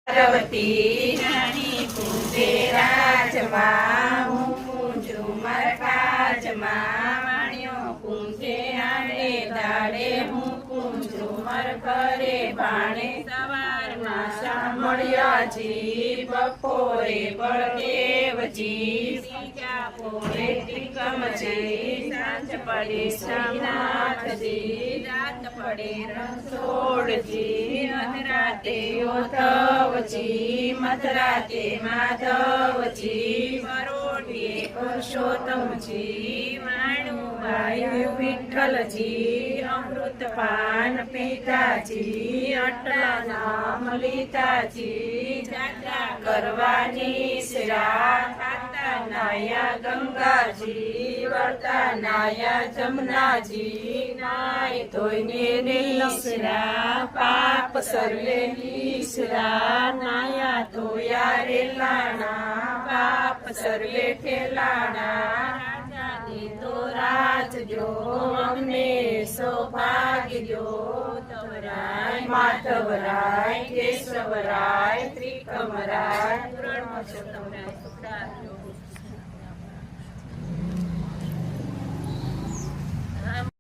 પાર્વતી રાણી પૂંજે રાજમાં, હું પૂંજું મારા કાજમાં. વાણિયો પૂંજે આડે દાડે, હું પૂંજું મારા ઘરે ભાણે. સવારમાં સાંભળ્યાજી, બપોરે બળદેવજી, ત્રીજા પોરે ત્રિકમજી, સાંજ પડે શ્રીનાથજી, રાત પડે રણછોડજી, અધરાતે ઉદ્ધવજી, મધરાતે માધવજી, પરોઢિયે પુરુષોત્તમજી, વાણું વાયુ વિઠ્ઠલજી, અમૃતપાન પિતાજી, અટલા નામ લીધાજી, જાત્રા કરવાની શ્રા ખાતા નાયા ગંગાજી, વર્તા નાયા જમનાજી, નાય ધોઈને નીસરા પાપ સર્વે નીસરા, નાયા ધોયા રેલાણા પાપ સર્વે ઠેલાણા. તો રાજજો અમને સૌભાગ્ય, તવરાય માધવરાય કેશવરાય ત્રિકમરાય,